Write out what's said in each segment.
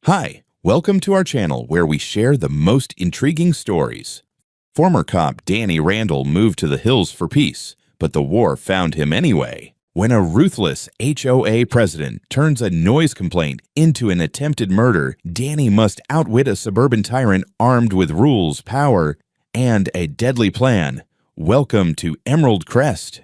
Hi, welcome to our channel where we share the most intriguing stories. Former cop Danny Randall moved to the hills for peace, but the war found him anyway. When a ruthless HOA president turns a noise complaint into an attempted murder, Danny must outwit a suburban tyrant armed with rules, power, and a deadly plan. Welcome to Emerald Crest.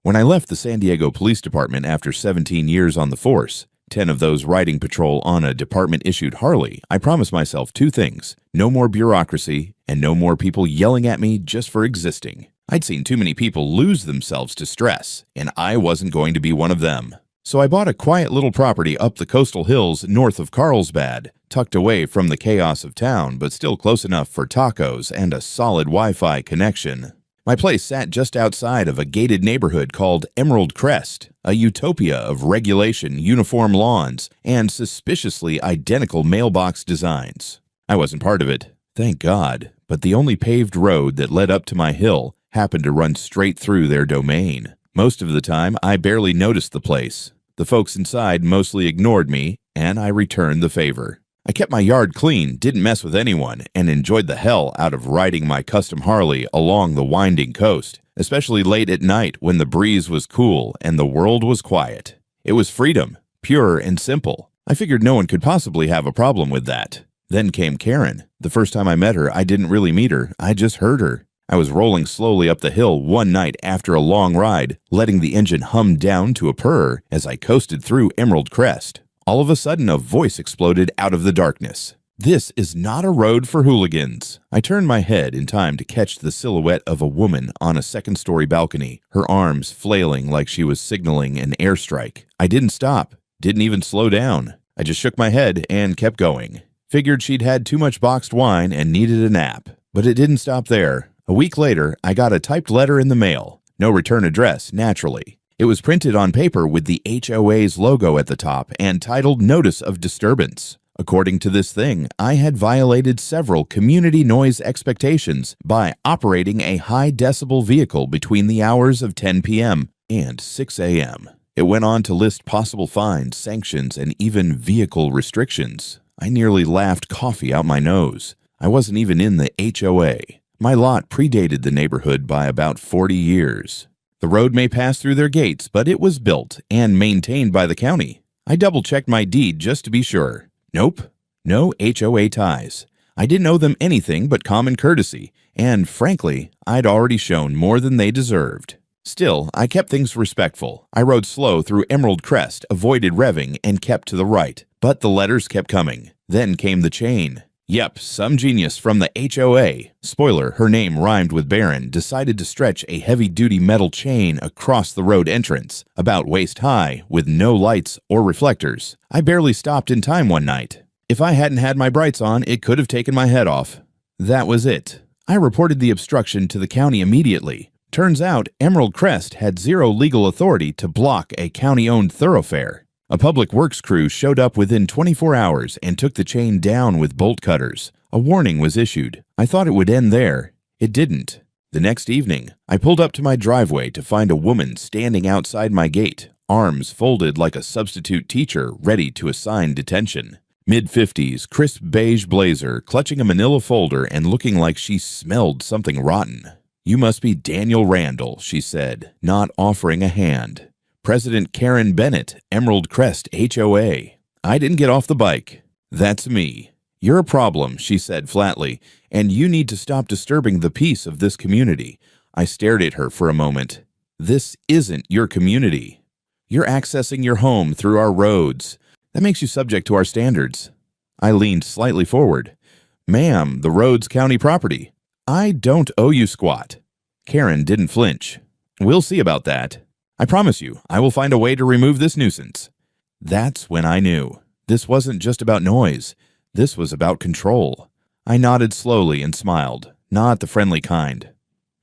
When I left the San Diego Police Department after 17 years on the force, 10 of those riding patrol on a department-issued Harley, I promised myself two things: no more bureaucracy and no more people yelling at me just for existing. I'd seen too many people lose themselves to stress, and I wasn't going to be one of them. So I bought a quiet little property up the coastal hills north of Carlsbad, tucked away from the chaos of town, but still close enough for tacos and a solid Wi-Fi connection. My place sat just outside of a gated neighborhood called Emerald Crest, a utopia of regulation, uniform lawns, and suspiciously identical mailbox designs. I wasn't part of it, thank God, but the only paved road that led up to my hill happened to run straight through their domain. Most of the time, I barely noticed the place. The folks inside mostly ignored me, and I returned the favor. I kept my yard clean, didn't mess with anyone, and enjoyed the hell out of riding my custom Harley along the winding coast, especially late at night when the breeze was cool and the world was quiet. It was freedom, pure and simple. I figured no one could possibly have a problem with that. Then came Karen. The first time I met her, I didn't really meet her, I just heard her. I was rolling slowly up the hill one night after a long ride, letting the engine hum down to a purr as I coasted through Emerald Crest. All of a sudden, a voice exploded out of the darkness. "This is not a road for hooligans." I turned my head in time to catch the silhouette of a woman on a second-story balcony, her arms flailing like she was signaling an airstrike. I didn't stop, didn't even slow down. I just shook my head and kept going. Figured she'd had too much boxed wine and needed a nap. But it didn't stop there. A week later, I got a typed letter in the mail. No return address, naturally. It was printed on paper with the HOA's logo at the top and titled Notice of Disturbance. According to this thing, I had violated several community noise expectations by operating a high-decibel vehicle between the hours of 10 p.m. and 6 a.m. It went on to list possible fines, sanctions, and even vehicle restrictions. I nearly laughed coffee out my nose. I wasn't even in the HOA. My lot predated the neighborhood by about 40 years. The road may pass through their gates, but it was built and maintained by the county. I double-checked my deed just to be sure. Nope, no HOA ties. I didn't owe them anything but common courtesy, and frankly, I'd already shown more than they deserved. Still, I kept things respectful. I rode slow through Emerald Crest, avoided revving, and kept to the right. But the letters kept coming. Then came the chain. Yep, some genius from the HOA, spoiler, her name rhymed with Baron, decided to stretch a heavy-duty metal chain across the road entrance, about waist-high, with no lights or reflectors. I barely stopped in time one night. If I hadn't had my brights on, it could have taken my head off. That was it. I reported the obstruction to the county immediately. Turns out, Emerald Crest had zero legal authority to block a county-owned thoroughfare. A public works crew showed up within 24 hours and took the chain down with bolt cutters. A warning was issued. I thought it would end there. It didn't. The next evening, I pulled up to my driveway to find a woman standing outside my gate, arms folded like a substitute teacher ready to assign detention. Mid-50s, crisp beige blazer, clutching a manila folder and looking like she smelled something rotten. "You must be Daniel Randall," she said, not offering a hand. "President Karen Bennett, Emerald Crest HOA. I didn't get off the bike. That's me. You're a problem," she said flatly, "and you need to stop disturbing the peace of this community." I stared at her for a moment. "This isn't your community. You're accessing your home through our roads. That makes you subject to our standards." I leaned slightly forward. "Ma'am, the road's county property. I don't owe you squat." Karen didn't flinch. "We'll see about that. I promise you, I will find a way to remove this nuisance." That's when I knew. This wasn't just about noise. This was about control. I nodded slowly and smiled, not the friendly kind.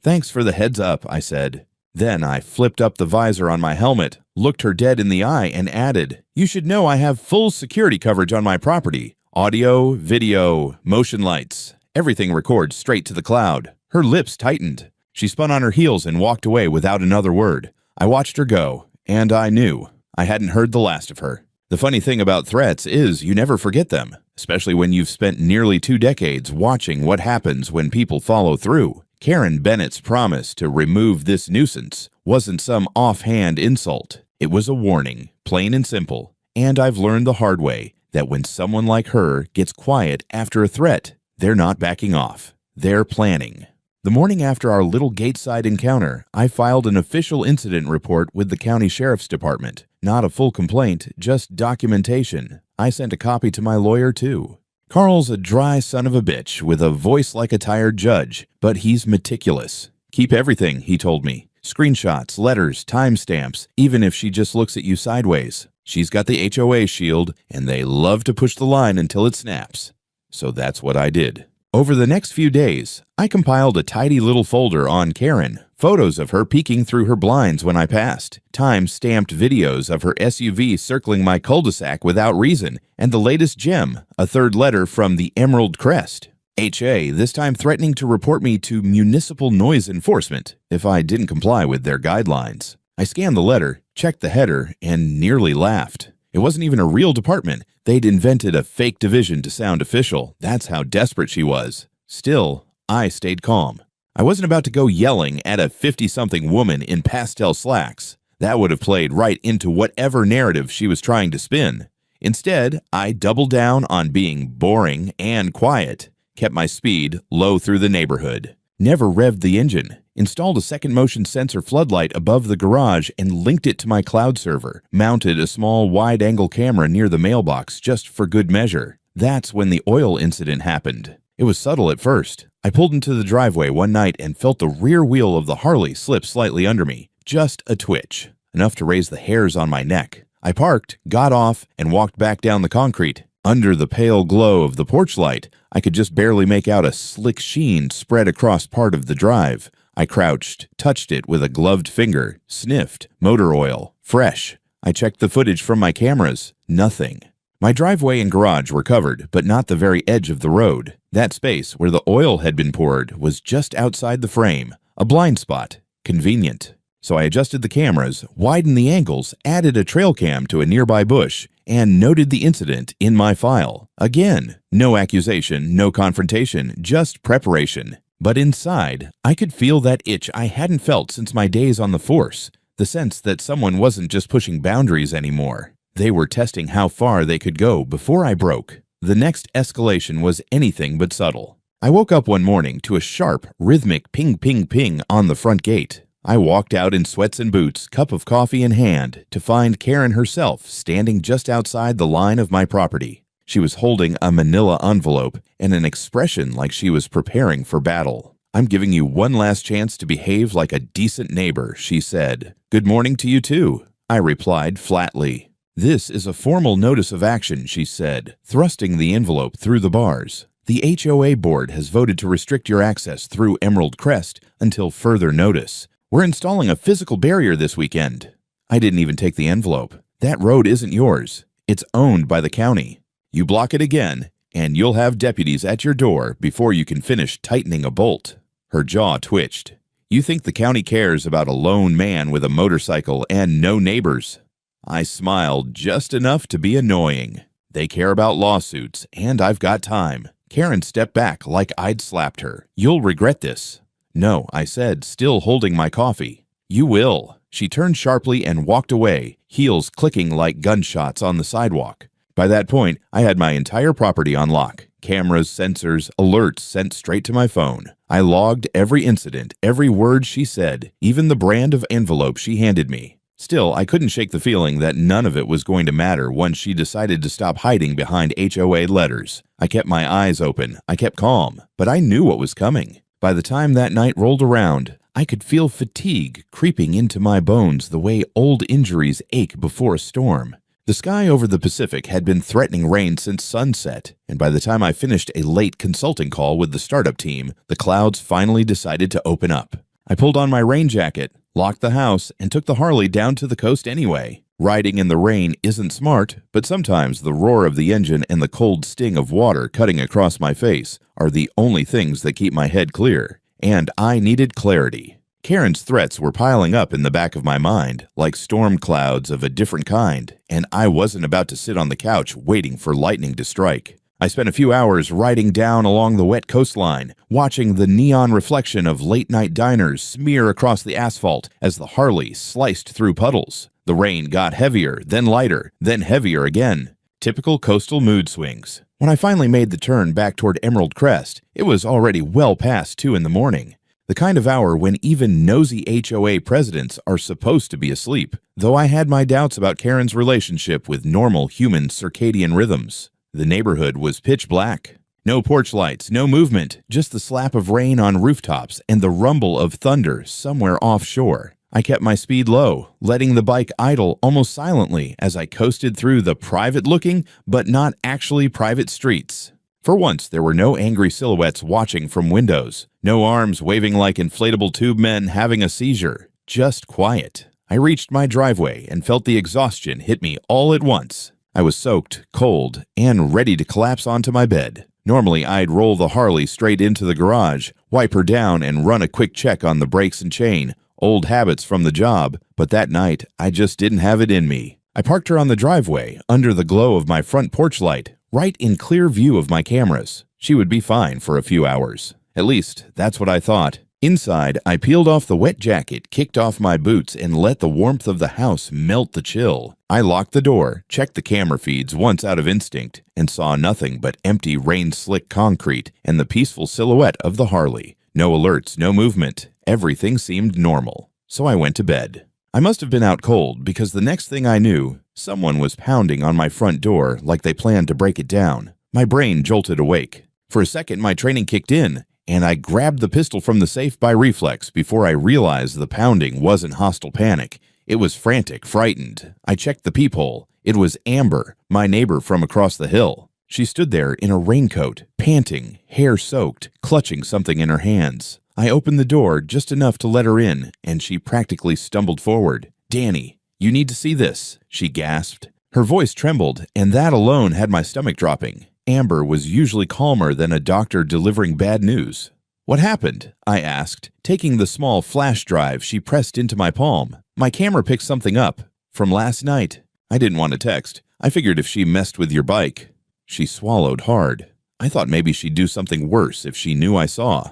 "Thanks for the heads up," I said. Then I flipped up the visor on my helmet, looked her dead in the eye, and added, "You should know I have full security coverage on my property. Audio, video, motion lights. Everything records straight to the cloud." Her lips tightened. She spun on her heels and walked away without another word. I watched her go, and I knew I hadn't heard the last of her. The funny thing about threats is you never forget them, especially when you've spent nearly 2 decades watching what happens when people follow through. Karen Bennett's promise to remove this nuisance wasn't some offhand insult. It was a warning, plain and simple. And I've learned the hard way that when someone like her gets quiet after a threat, they're not backing off. They're planning. The morning after our little gateside encounter, I filed an official incident report with the county sheriff's department. Not a full complaint, just documentation. I sent a copy to my lawyer, too. Carl's a dry son of a bitch with a voice like a tired judge, but he's meticulous. Keep everything, he told me. Screenshots, letters, timestamps, even if she just looks at you sideways. She's got the HOA shield, and they love to push the line until it snaps. So that's what I did. Over the next few days, I compiled a tidy little folder on Karen, photos of her peeking through her blinds when I passed, time-stamped videos of her SUV circling my cul-de-sac without reason, and the latest gem, a third letter from the Emerald Crest. HA, this time threatening to report me to municipal noise enforcement if I didn't comply with their guidelines. I scanned the letter, checked the header, and nearly laughed. It wasn't even a real department. They'd invented a fake division to sound official. That's how desperate she was. Still, I stayed calm. I wasn't about to go yelling at a 50-something woman in pastel slacks. That would have played right into whatever narrative she was trying to spin. Instead, I doubled down on being boring and quiet, kept my speed low through the neighborhood, never revved the engine, installed a second motion sensor floodlight above the garage and linked it to my cloud server, mounted a small wide-angle camera near the mailbox just for good measure. That's when the oil incident happened. It was subtle at first. I pulled into the driveway one night and felt the rear wheel of the Harley slip slightly under me. Just a twitch, enough to raise the hairs on my neck. I parked, got off, and walked back down the concrete. Under the pale glow of the porch light, I could just barely make out a slick sheen spread across part of the drive. I crouched, touched it with a gloved finger, sniffed, motor oil, fresh. I checked the footage from my cameras, nothing. My driveway and garage were covered, but not the very edge of the road. That space where the oil had been poured was just outside the frame, a blind spot, convenient. So I adjusted the cameras, widened the angles, added a trail cam to a nearby bush, and noted the incident in my file. Again, no accusation, no confrontation, just preparation. But inside, I could feel that itch I hadn't felt since my days on the force, the sense that someone wasn't just pushing boundaries anymore. They were testing how far they could go before I broke. The next escalation was anything but subtle. I woke up one morning to a sharp, rhythmic ping, ping, ping on the front gate. I walked out in sweats and boots, cup of coffee in hand, to find Karen herself standing just outside the line of my property. She was holding a manila envelope and an expression like she was preparing for battle. "I'm giving you one last chance to behave like a decent neighbor," she said. "Good morning to you too," I replied flatly. "This is a formal notice of action," she said, thrusting the envelope through the bars. "The HOA board has voted to restrict your access through Emerald Crest until further notice. We're installing a physical barrier this weekend." I didn't even take the envelope. "That road isn't yours. It's owned by the county. You block it again, and you'll have deputies at your door before you can finish tightening a bolt." Her jaw twitched. "You think the county cares about a lone man with a motorcycle and no neighbors?" I smiled just enough to be annoying. "They care about lawsuits, and I've got time." Karen stepped back like I'd slapped her. "You'll regret this." "No," I said, still holding my coffee. "You will." She turned sharply and walked away, heels clicking like gunshots on the sidewalk. By that point, I had my entire property on lock. Cameras, sensors, alerts sent straight to my phone. I logged every incident, every word she said, even the brand of envelope she handed me. Still, I couldn't shake the feeling that none of it was going to matter once she decided to stop hiding behind HOA letters. I kept my eyes open. I kept calm, but I knew what was coming. By the time that night rolled around, I could feel fatigue creeping into my bones the way old injuries ache before a storm. The sky over the Pacific had been threatening rain since sunset, and by the time I finished a late consulting call with the startup team, the clouds finally decided to open up. I pulled on my rain jacket, locked the house, and took the Harley down to the coast anyway. Riding in the rain isn't smart, but sometimes the roar of the engine and the cold sting of water cutting across my face are the only things that keep my head clear. And I needed clarity. Karen's threats were piling up in the back of my mind, like storm clouds of a different kind, and I wasn't about to sit on the couch waiting for lightning to strike. I spent a few hours riding down along the wet coastline, watching the neon reflection of late-night diners smear across the asphalt as the Harley sliced through puddles. The rain got heavier, then lighter, then heavier again. Typical coastal mood swings. When I finally made the turn back toward Emerald Crest, it was already well past 2 in the morning. The kind of hour when even nosy HOA presidents are supposed to be asleep, though I had my doubts about Karen's relationship with normal human circadian rhythms. The neighborhood was pitch black. No porch lights, no movement, just the slap of rain on rooftops and the rumble of thunder somewhere offshore. I kept my speed low, letting the bike idle almost silently as I coasted through the private-looking but not actually private streets. For once, there were no angry silhouettes watching from windows, no arms waving like inflatable tube men having a seizure, just quiet. I reached my driveway and felt the exhaustion hit me all at once. I was soaked, cold, and ready to collapse onto my bed. Normally, I'd roll the Harley straight into the garage, wipe her down, and run a quick check on the brakes and chain, old habits from the job, but that night, I just didn't have it in me. I parked her on the driveway, under the glow of my front porch light, right in clear view of my cameras. She would be fine for a few hours. At least, that's what I thought. Inside, I peeled off the wet jacket, kicked off my boots, and let the warmth of the house melt the chill. I locked the door, checked the camera feeds once out of instinct, and saw nothing but empty rain-slick concrete and the peaceful silhouette of the Harley. No alerts, no movement. Everything seemed normal. So I went to bed. I must have been out cold because the next thing I knew, someone was pounding on my front door like they planned to break it down. My brain jolted awake. For a second, my training kicked in, and I grabbed the pistol from the safe by reflex before I realized the pounding wasn't hostile panic. It was frantic, frightened. I checked the peephole. It was Amber, my neighbor from across the hill. She stood there in a raincoat, panting, hair soaked, clutching something in her hands. I opened the door just enough to let her in, and she practically stumbled forward. "Danny, you need to see this," she gasped. Her voice trembled, and that alone had my stomach dropping. Amber was usually calmer than a doctor delivering bad news. "What happened?" I asked, taking the small flash drive she pressed into my palm. "My camera picked something up. From last night." I didn't want to text. I figured if she messed with your bike. She swallowed hard. I thought maybe she'd do something worse if she knew I saw.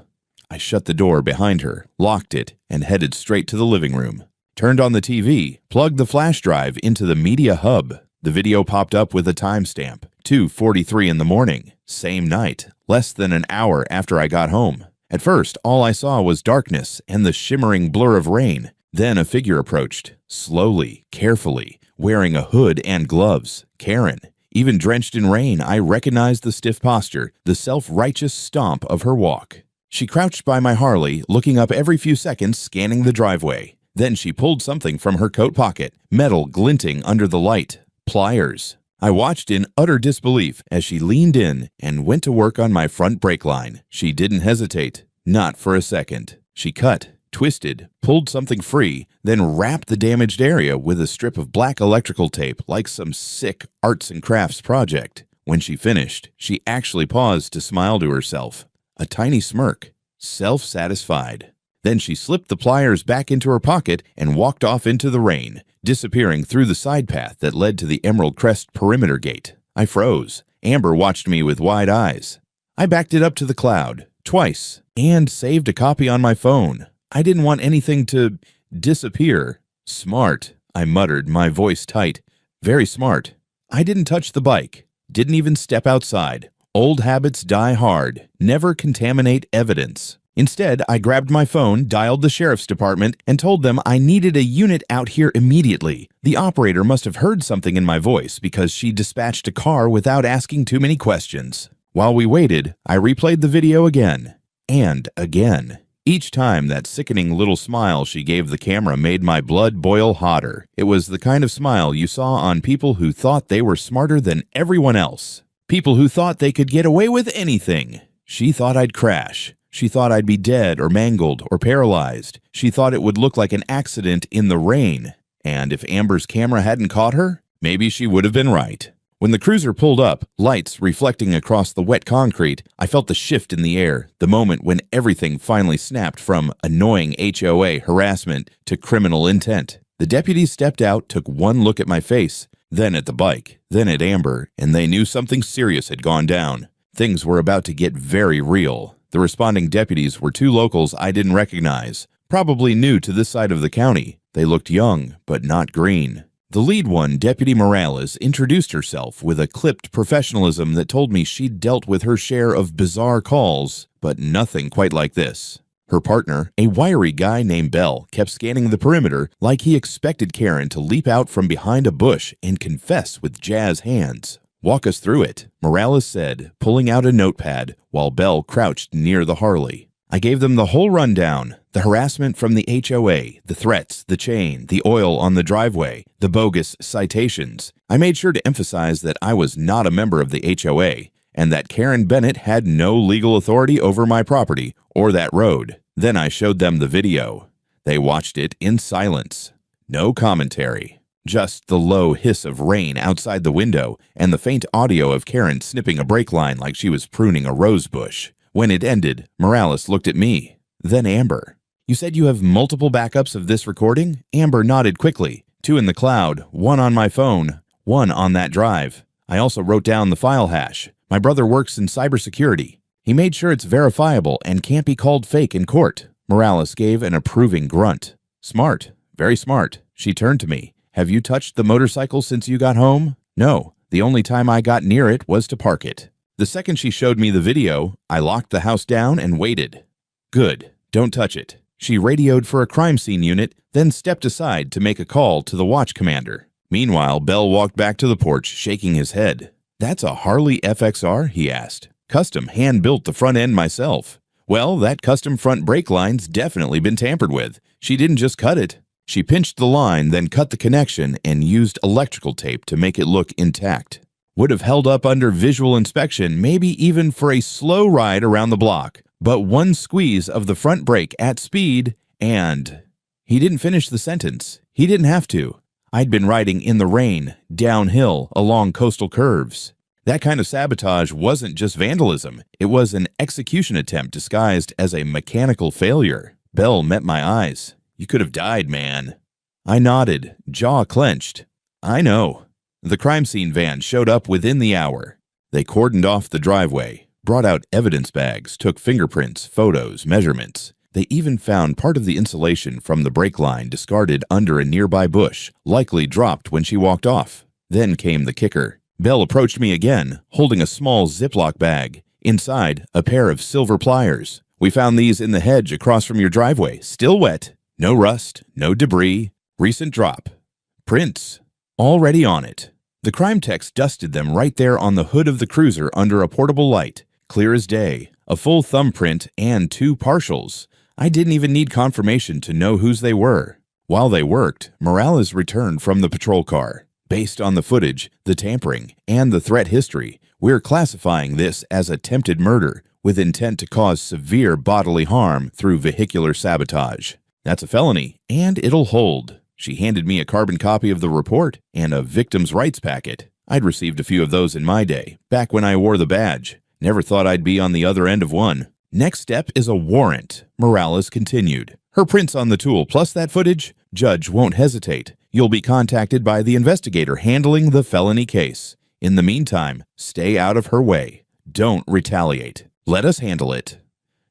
I shut the door behind her, locked it, and headed straight to the living room. Turned on the TV, plugged the flash drive into the media hub. The video popped up with a timestamp, 2:43 in the morning, same night, less than an hour after I got home. At first, all I saw was darkness and the shimmering blur of rain. Then a figure approached, slowly, carefully, wearing a hood and gloves. Karen. Even drenched in rain, I recognized the stiff posture, the self-righteous stomp of her walk. She crouched by my Harley, looking up every few seconds, scanning the driveway. Then she pulled something from her coat pocket, metal glinting under the light. Pliers. I watched in utter disbelief as she leaned in and went to work on my front brake line. She didn't hesitate. Not for a second. She cut, twisted, pulled something free, then wrapped the damaged area with a strip of black electrical tape like some sick arts and crafts project. When she finished, she actually paused to smile to herself. A tiny smirk. Self-satisfied. Then she slipped the pliers back into her pocket and walked off into the rain, disappearing through the side path that led to the Emerald Crest perimeter gate. I froze. Amber watched me with wide eyes. I backed it up to the cloud, twice, and saved a copy on my phone. I didn't want anything to disappear. Smart, I muttered, my voice tight. Very smart. I didn't touch the bike. Didn't even step outside. Old habits die hard. Never contaminate evidence. Instead, I grabbed my phone, dialed the sheriff's department, and told them I needed a unit out here immediately. The operator must have heard something in my voice because she dispatched a car without asking too many questions. While we waited, I replayed the video again. And again. Each time, that sickening little smile she gave the camera made my blood boil hotter. It was the kind of smile you saw on people who thought they were smarter than everyone else. People who thought they could get away with anything. She thought I'd crash. She thought I'd be dead or mangled or paralyzed. She thought it would look like an accident in the rain. And if Amber's camera hadn't caught her, maybe she would have been right. When the cruiser pulled up, lights reflecting across the wet concrete, I felt the shift in the air, the moment when everything finally snapped from annoying HOA harassment to criminal intent. The deputies stepped out, took one look at my face, then at the bike, then at Amber, and they knew something serious had gone down. Things were about to get very real. The responding deputies were two locals I didn't recognize, probably new to this side of the county. They looked young, but not green. The lead one, Deputy Morales, introduced herself with a clipped professionalism that told me she'd dealt with her share of bizarre calls, but nothing quite like this. Her partner, a wiry guy named Bell, kept scanning the perimeter like he expected Karen to leap out from behind a bush and confess with jazz hands. "Walk us through it," Morales said, pulling out a notepad while Bell crouched near the Harley. I gave them the whole rundown, the harassment from the HOA, the threats, the chain, the oil on the driveway, the bogus citations. I made sure to emphasize that I was not a member of the HOA and that Karen Bennett had no legal authority over my property or that road. Then I showed them the video. They watched it in silence. No commentary. Just the low hiss of rain outside the window and the faint audio of Karen snipping a brake line like she was pruning a rose bush. When it ended, Morales looked at me, then Amber. "You said you have multiple backups of this recording?" Amber nodded quickly. 2 in the cloud, 1 on my phone, 1 on that drive. I also wrote down the file hash. My brother works in cybersecurity. He made sure it's verifiable and can't be called fake in court. Morales gave an approving grunt. "Smart, very smart." She turned to me. "Have you touched the motorcycle since you got home?" "No, the only time I got near it was to park it." The second she showed me the video, I locked the house down and waited. "Good, don't touch it." She radioed for a crime scene unit, then stepped aside to make a call to the watch commander. Meanwhile, Bell walked back to the porch, shaking his head. "That's a Harley FXR?" he asked. "Custom, hand-built the front end myself." "Well, that custom front brake line's definitely been tampered with. She didn't just cut it. She pinched the line, then cut the connection and used electrical tape to make it look intact. Would have held up under visual inspection, maybe even for a slow ride around the block. But one squeeze of the front brake at speed and..." He didn't finish the sentence. He didn't have to. I'd been riding in the rain, downhill, along coastal curves. That kind of sabotage wasn't just vandalism. It was an execution attempt disguised as a mechanical failure. Bell met my eyes. "You could have died, man." I nodded, jaw clenched. "I know." The crime scene van showed up within the hour. They cordoned off the driveway, brought out evidence bags, took fingerprints, photos, measurements. They even found part of the insulation from the brake line discarded under a nearby bush, likely dropped when she walked off. Then came the kicker. Bell approached me again, holding a small Ziploc bag. Inside, a pair of silver pliers. "We found these in the hedge across from your driveway, still wet. No rust, no debris. Recent drop. Prints. Already on it." The crime techs dusted them right there on the hood of the cruiser under a portable light. Clear as day. A full thumbprint and 2 partials. I didn't even need confirmation to know whose they were. While they worked, Morales returned from the patrol car. "Based on the footage, the tampering, and the threat history, we're classifying this as attempted murder with intent to cause severe bodily harm through vehicular sabotage. That's a felony, and it'll hold." She handed me a carbon copy of the report and a victim's rights packet. I'd received a few of those in my day, back when I wore the badge. Never thought I'd be on the other end of one. "Next step is a warrant," Morales continued. "Her prints on the tool plus that footage? Judge won't hesitate. You'll be contacted by the investigator handling the felony case. In the meantime, stay out of her way. Don't retaliate. Let us handle it."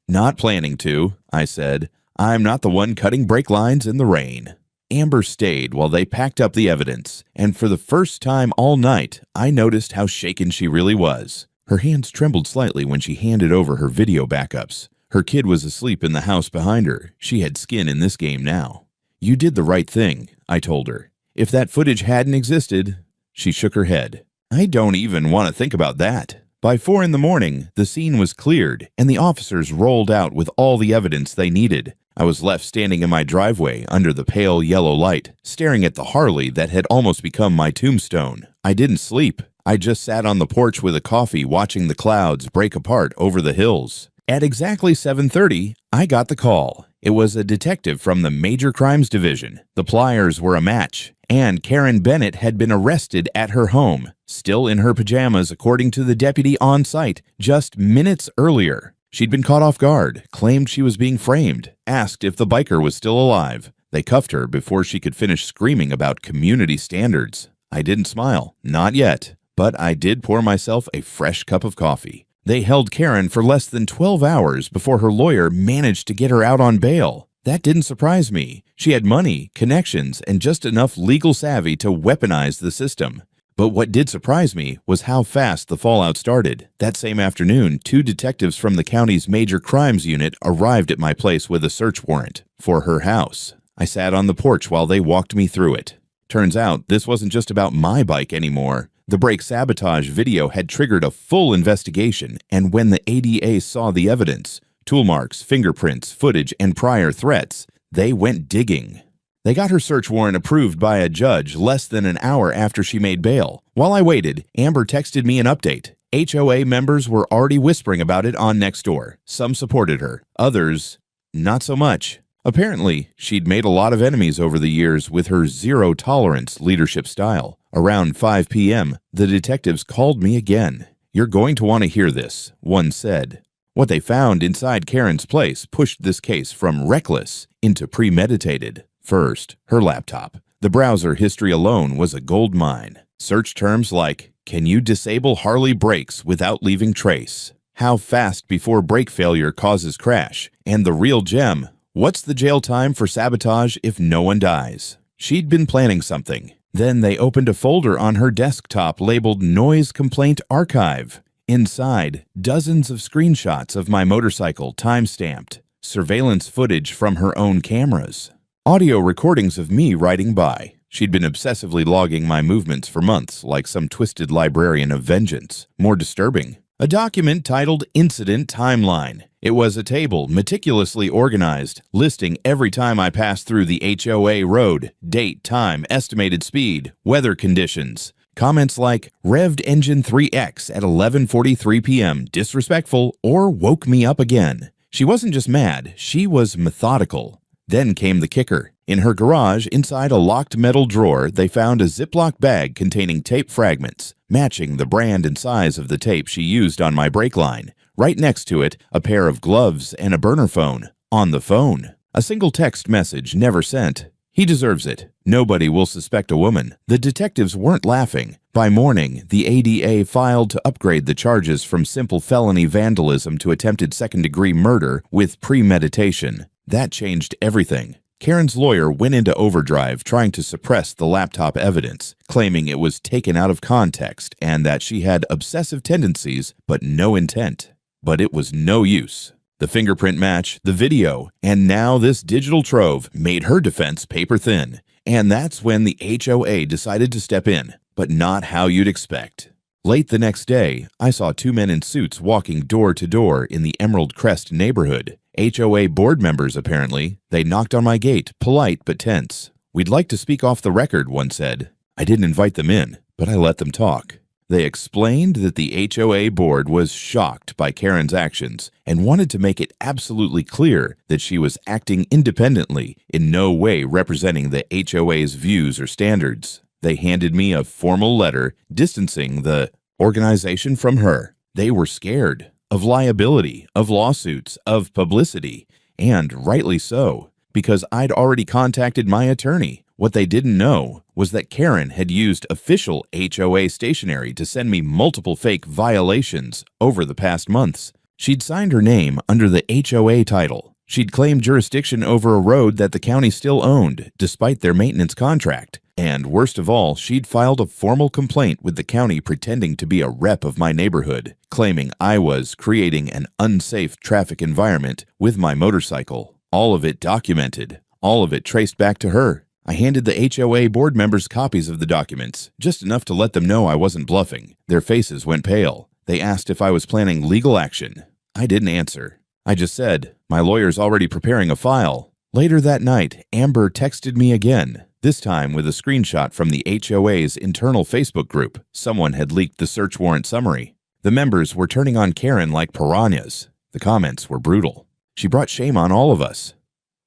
"Not planning to," I said. "I'm not the one cutting brake lines in the rain." Amber stayed while they packed up the evidence, and for the first time all night, I noticed how shaken she really was. Her hands trembled slightly when she handed over her video backups. Her kid was asleep in the house behind her. She had skin in this game now. "You did the right thing," I told her. "If that footage hadn't existed..." She shook her head. "I don't even want to think about that." By 4 in the morning, the scene was cleared, and the officers rolled out with all the evidence they needed. I was left standing in my driveway under the pale yellow light, staring at the Harley that had almost become my tombstone. I didn't sleep. I just sat on the porch with a coffee watching the clouds break apart over the hills. At exactly 7:30, I got the call. It was a detective from the Major Crimes Division. The pliers were a match, and Karen Bennett had been arrested at her home, still in her pajamas according to the deputy on site, just minutes earlier. She'd been caught off guard, claimed she was being framed, asked if the biker was still alive. They cuffed her before she could finish screaming about community standards. I didn't smile, not yet, but I did pour myself a fresh cup of coffee. They held Karen for less than 12 hours before her lawyer managed to get her out on bail. That didn't surprise me. She had money, connections, and just enough legal savvy to weaponize the system. But what did surprise me was how fast the fallout started. That same afternoon, 2 detectives from the county's Major Crimes Unit arrived at my place with a search warrant for her house. I sat on the porch while they walked me through it. Turns out this wasn't just about my bike anymore. The brake sabotage video had triggered a full investigation, and when the ADA saw the evidence, tool marks, fingerprints, footage, and prior threats, they went digging. They got her search warrant approved by a judge less than an hour after she made bail. While I waited, Amber texted me an update. HOA members were already whispering about it on Nextdoor. Some supported her, others, not so much. Apparently, she'd made a lot of enemies over the years with her zero-tolerance leadership style. Around 5 p.m., the detectives called me again. "You're going to want to hear this," one said. What they found inside Karen's place pushed this case from reckless into premeditated. First, her laptop. The browser history alone was a gold mine. Search terms like, "Can you disable Harley brakes without leaving trace?" "How fast before brake failure causes crash?" And the real gem, "What's the jail time for sabotage if no one dies?" She'd been planning something. Then they opened a folder on her desktop labeled Noise Complaint Archive. Inside, dozens of screenshots of my motorcycle time-stamped, surveillance footage from her own cameras, audio recordings of me riding by. She'd been obsessively logging my movements for months, like some twisted librarian of vengeance. More disturbing, a document titled Incident Timeline. It was a table meticulously organized, listing every time I passed through the HOA road, date, time, estimated speed, weather conditions. Comments like, "Revved engine 3X at 11:43 p.m., disrespectful," or "woke me up again." She wasn't just mad, she was methodical. Then came the kicker. In her garage, inside a locked metal drawer, they found a Ziploc bag containing tape fragments, matching the brand and size of the tape she used on my brake line. Right next to it, a pair of gloves and a burner phone. On the phone, a single text message never sent. "He deserves it. Nobody will suspect a woman." The detectives weren't laughing. By morning, the ADA filed to upgrade the charges from simple felony vandalism to attempted second-degree murder with premeditation. That changed everything. Karen's lawyer went into overdrive trying to suppress the laptop evidence, claiming it was taken out of context and that she had obsessive tendencies but no intent. But it was no use. The fingerprint match, the video, and now this digital trove made her defense paper thin. And that's when the HOA decided to step in, but not how you'd expect. Late the next day, I saw 2 men in suits walking door to door in the Emerald Crest neighborhood. HOA board members, apparently. They knocked on my gate, polite but tense. "We'd like to speak off the record," one said. I didn't invite them in, but I let them talk. They explained that the HOA board was shocked by Karen's actions and wanted to make it absolutely clear that she was acting independently, in no way representing the HOA's views or standards. They handed me a formal letter distancing the organization from her. They were scared of liability, of lawsuits, of publicity, and rightly so, because I'd already contacted my attorney. What they didn't know was that Karen had used official HOA stationery to send me multiple fake violations over the past months. She'd signed her name under the HOA title. She'd claimed jurisdiction over a road that the county still owned, despite their maintenance contract. And worst of all, she'd filed a formal complaint with the county pretending to be a rep of my neighborhood, claiming I was creating an unsafe traffic environment with my motorcycle. All of it documented, all of it traced back to her. I handed the HOA board members copies of the documents, just enough to let them know I wasn't bluffing. Their faces went pale. They asked if I was planning legal action. I didn't answer. I just said, "My lawyer's already preparing a file." Later that night, Amber texted me again, this time with a screenshot from the HOA's internal Facebook group. Someone had leaked the search warrant summary. The members were turning on Karen like piranhas. The comments were brutal. "She brought shame on all of us."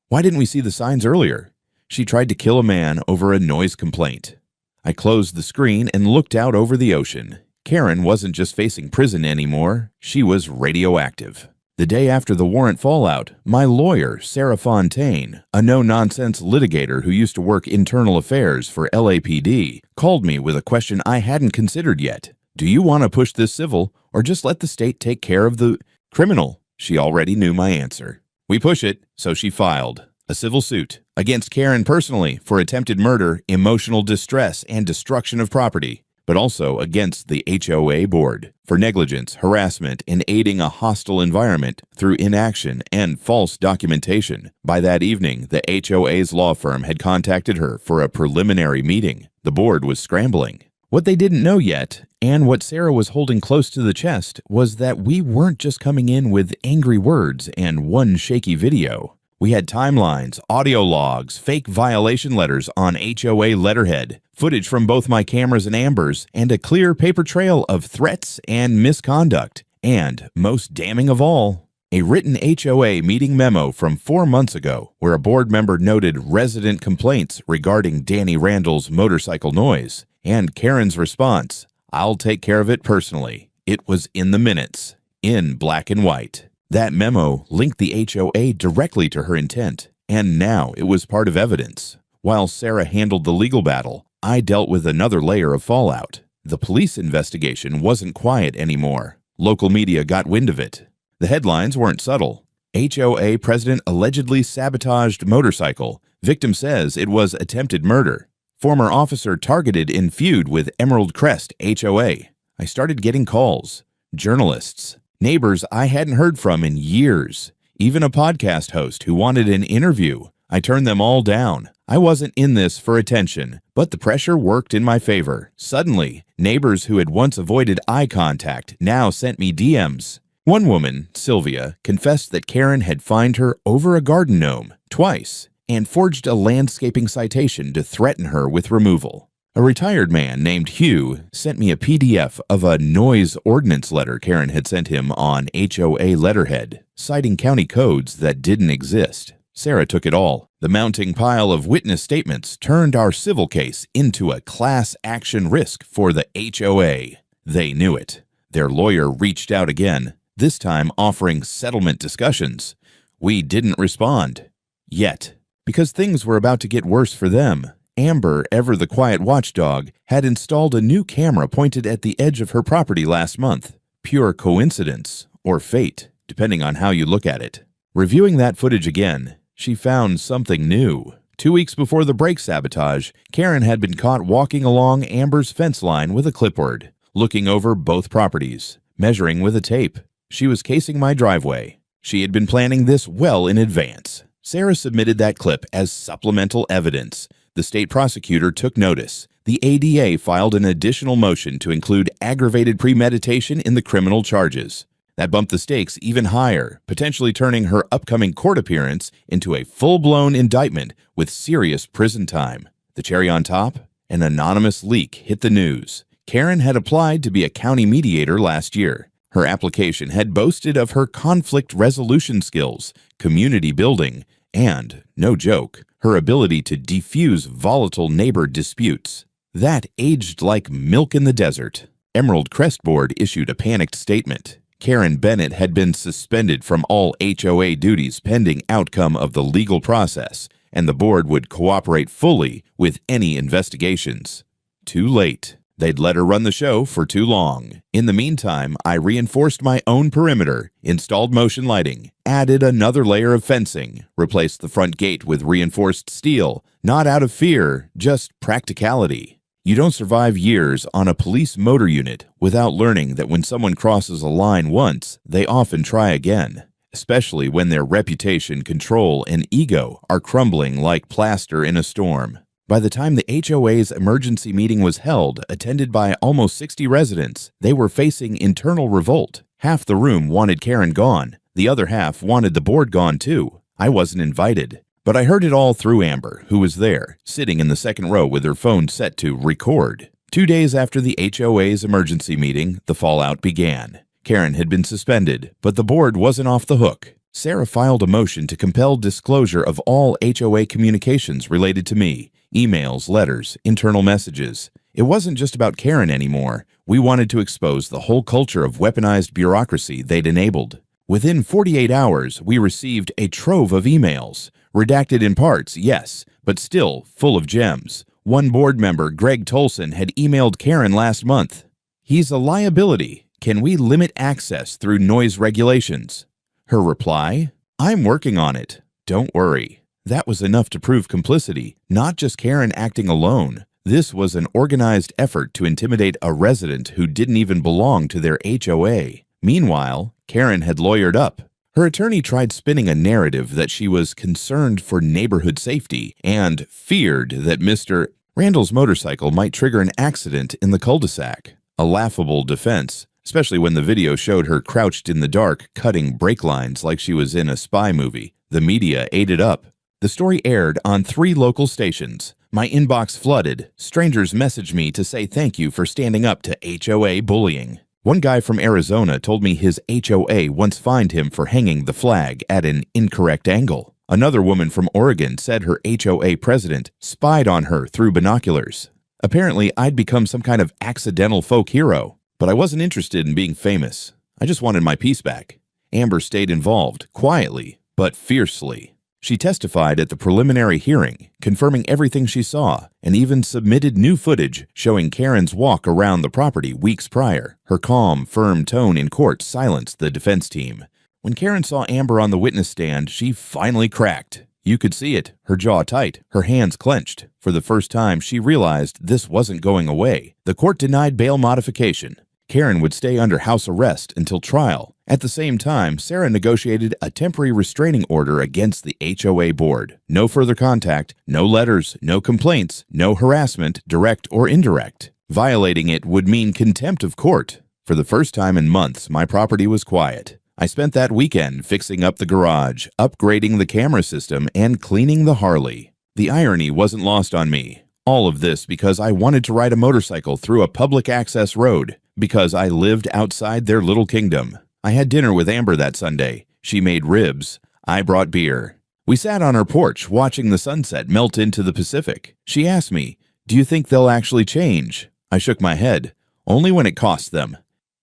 Why didn't we see the signs earlier? She tried to kill a man over a noise complaint. I closed the screen and looked out over the ocean. Karen wasn't just facing prison anymore, she was radioactive. The day after the warrant fallout, my lawyer, Sarah Fontaine, a no-nonsense litigator who used to work internal affairs for LAPD, called me with a question I hadn't considered yet. Do you want to push this civil, or just let the state take care of the criminal? She already knew my answer. We push it, so she filed a civil suit against Karen personally for attempted murder, emotional distress, and destruction of property, but also against the HOA board for negligence, harassment, and aiding a hostile environment through inaction and false documentation. By that evening, the HOA's law firm had contacted her for a preliminary meeting. The board was scrambling. What they didn't know yet, and what Sarah was holding close to the chest, was that we weren't just coming in with angry words and one shaky video. We had timelines, audio logs, fake violation letters on HOA letterhead, footage from both my cameras and Amber's, and a clear paper trail of threats and misconduct. And, most damning of all, a written HOA meeting memo from 4 months ago where a board member noted resident complaints regarding Danny Randall's motorcycle noise, and Karen's response, "I'll take care of it personally." It was in the minutes, in black and white. That memo linked the HOA directly to her intent, and now it was part of evidence. While Sarah handled the legal battle, I dealt with another layer of fallout. The police investigation wasn't quiet anymore. Local media got wind of it. The headlines weren't subtle. HOA president allegedly sabotaged motorcycle. Victim says it was attempted murder. Former officer targeted in feud with Emerald Crest HOA. I started getting calls. Journalists. Neighbors I hadn't heard from in years. Even a podcast host who wanted an interview. I turned them all down. I wasn't in this for attention, but the pressure worked in my favor. Suddenly, neighbors who had once avoided eye contact now sent me DMs. One woman, Sylvia, confessed that Karen had fined her over a garden gnome twice and forged a landscaping citation to threaten her with removal. A retired man named Hugh sent me a PDF of a noise ordinance letter Karen had sent him on HOA letterhead, citing county codes that didn't exist. Sarah took it all. The mounting pile of witness statements turned our civil case into a class action risk for the HOA. They knew it. Their lawyer reached out again, this time offering settlement discussions. We didn't respond. Yet. Because things were about to get worse for them. Amber, ever the quiet watchdog, had installed a new camera pointed at the edge of her property last month. Pure coincidence, or fate, depending on how you look at it. Reviewing that footage again, she found something new. 2 weeks before the brake sabotage, Karen had been caught walking along Amber's fence line with a clipboard, looking over both properties, measuring with a tape. She was casing my driveway. She had been planning this well in advance. Sarah submitted that clip as supplemental evidence. The state prosecutor took notice. The ADA filed an additional motion to include aggravated premeditation in the criminal charges. That bumped the stakes even higher, potentially turning her upcoming court appearance into a full-blown indictment with serious prison time. The cherry on top? An anonymous leak hit the news. Karen had applied to be a county mediator last year. Her application had boasted of her conflict resolution skills, community building, and, no joke, her ability to defuse volatile neighbor disputes. That aged like milk in the desert. Emerald Crest Board issued a panicked statement. Karen Bennett had been suspended from all HOA duties pending outcome of the legal process, and the board would cooperate fully with any investigations. Too late. They'd let her run the show for too long. In the meantime, I reinforced my own perimeter, installed motion lighting, added another layer of fencing, replaced the front gate with reinforced steel, not out of fear, just practicality. You don't survive years on a police motor unit without learning that when someone crosses a line once, they often try again, especially when their reputation, control, and ego are crumbling like plaster in a storm. By the time the HOA's emergency meeting was held, attended by almost 60 residents, they were facing internal revolt. Half the room wanted Karen gone. The other half wanted the board gone too. I wasn't invited. But I heard it all through Amber, who was there, sitting in the second row with her phone set to record. 2 days after the HOA's emergency meeting, the fallout began. Karen had been suspended, but the board wasn't off the hook. Sarah filed a motion to compel disclosure of all HOA communications related to me, emails, letters, internal messages. It wasn't just about Karen anymore. We wanted to expose the whole culture of weaponized bureaucracy they'd enabled. Within 48 hours, we received a trove of emails. Redacted in parts, yes, but still full of gems. One board member, Greg Tolson, had emailed Karen last month. "He's a liability. Can we limit access through noise regulations?" Her reply, "I'm working on it. Don't worry." That was enough to prove complicity, not just Karen acting alone. This was an organized effort to intimidate a resident who didn't even belong to their HOA. Meanwhile, Karen had lawyered up. Her attorney tried spinning a narrative that she was concerned for neighborhood safety and feared that Mr. Randall's motorcycle might trigger an accident in the cul-de-sac. A laughable defense, especially when the video showed her crouched in the dark, cutting brake lines like she was in a spy movie. The media ate it up. The story aired on 3 local stations. My inbox flooded. Strangers messaged me to say thank you for standing up to HOA bullying. One guy from Arizona told me his HOA once fined him for hanging the flag at an incorrect angle. Another woman from Oregon said her HOA president spied on her through binoculars. Apparently, I'd become some kind of accidental folk hero, but I wasn't interested in being famous. I just wanted my peace back. Amber stayed involved, quietly, but fiercely. She testified at the preliminary hearing, confirming everything she saw, and even submitted new footage showing Karen's walk around the property weeks prior. Her calm, firm tone in court silenced the defense team. When Karen saw Amber on the witness stand, she finally cracked. You could see it, her jaw tight, her hands clenched. For the first time, she realized this wasn't going away. The court denied bail modification. Karen would stay under house arrest until trial. At the same time, Sarah negotiated a temporary restraining order against the HOA board. No further contact, no letters, no complaints, no harassment, direct or indirect. Violating it would mean contempt of court. For the first time in months, my property was quiet. I spent that weekend fixing up the garage, upgrading the camera system, and cleaning the Harley. The irony wasn't lost on me. All of this because I wanted to ride a motorcycle through a public access road, because I lived outside their little kingdom. I had dinner with Amber that Sunday. She made ribs. I brought beer. We sat on her porch watching the sunset melt into the Pacific. She asked me, "Do you think they'll actually change?" I shook my head. Only when it costs them.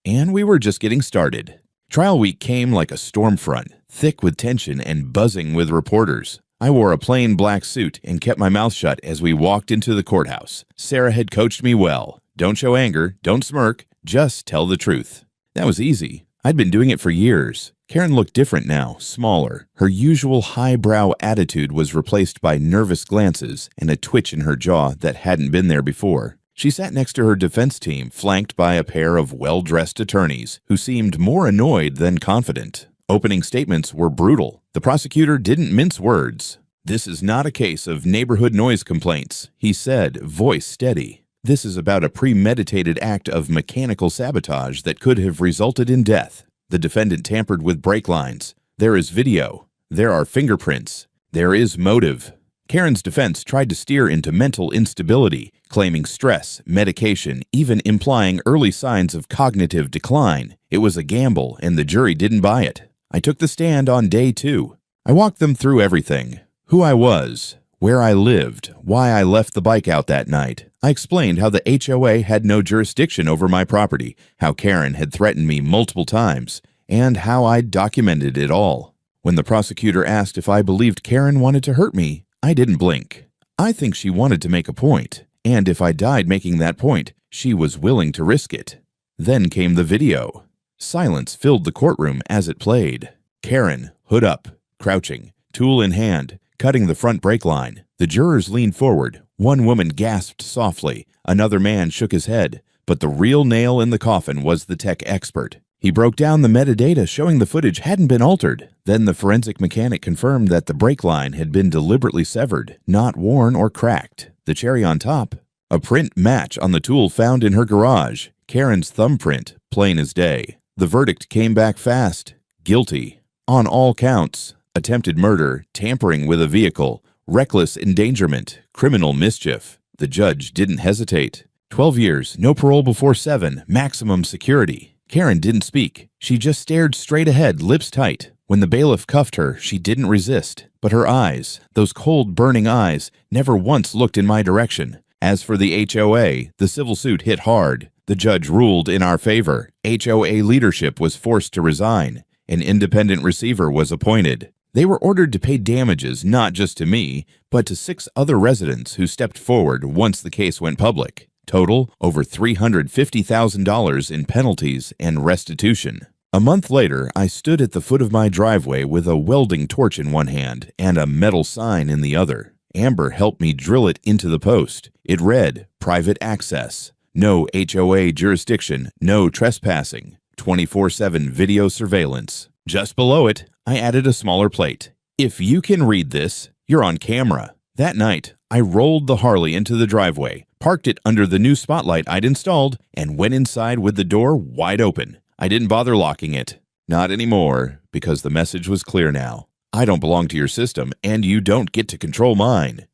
And we were just getting started. Trial week came like a storm front, thick with tension and buzzing with reporters. I wore a plain black suit and kept my mouth shut as we walked into the courthouse. Sarah had coached me well. Don't show anger, don't smirk, just tell the truth. That was easy. I'd been doing it for years. Karen looked different now, smaller. Her usual highbrow attitude was replaced by nervous glances and a twitch in her jaw that hadn't been there before. She sat next to her defense team, flanked by a pair of well-dressed attorneys who seemed more annoyed than confident. Opening statements were brutal. The prosecutor didn't mince words. "This is not a case of neighborhood noise complaints," he said, voice steady. "This is about a premeditated act of mechanical sabotage that could have resulted in death. The defendant tampered with brake lines. There is video. There are fingerprints. There is motive." Karen's defense tried to steer into mental instability, claiming stress, medication, even implying early signs of cognitive decline. It was a gamble, and the jury didn't buy it. I took the stand on day 2. I walked them through everything. Who I was, where I lived, why I left the bike out that night. I explained how the HOA had no jurisdiction over my property, how Karen had threatened me multiple times, and how I'd documented it all. When the prosecutor asked if I believed Karen wanted to hurt me, I didn't blink. I think she wanted to make a point, and if I died making that point, she was willing to risk it. Then came the video. Silence filled the courtroom as it played. Karen, hood up, crouching, tool in hand, cutting the front brake line. The jurors leaned forward. One woman gasped softly. Another man shook his head. But the real nail in the coffin was the tech expert. He broke down the metadata showing the footage hadn't been altered. Then the forensic mechanic confirmed that the brake line had been deliberately severed, not worn or cracked. The cherry on top, a print match on the tool found in her garage. Karen's thumbprint, plain as day. The verdict came back fast. Guilty. On all counts. Attempted murder, tampering with a vehicle, reckless endangerment, criminal mischief. The judge didn't hesitate. 12 years, no parole before 7, maximum security. Karen didn't speak. She just stared straight ahead, lips tight. When the bailiff cuffed her, she didn't resist, but her eyes, those cold, burning eyes, never once looked in my direction. As for the HOA, the civil suit hit hard. The judge ruled in our favor. HOA leadership was forced to resign. An independent receiver was appointed. They were ordered to pay damages not just to me, but to 6 other residents who stepped forward once the case went public. Total, over $350,000 in penalties and restitution. A month later, I stood at the foot of my driveway with a welding torch in one hand and a metal sign in the other. Amber helped me drill it into the post. It read, "Private access. No HOA jurisdiction. No trespassing. 24/7 video surveillance." Just below it, I added a smaller plate. "If you can read this, you're on camera." That night, I rolled the Harley into the driveway, parked it under the new spotlight I'd installed, and went inside with the door wide open. I didn't bother locking it. Not anymore, because the message was clear now. I don't belong to your system, and you don't get to control mine.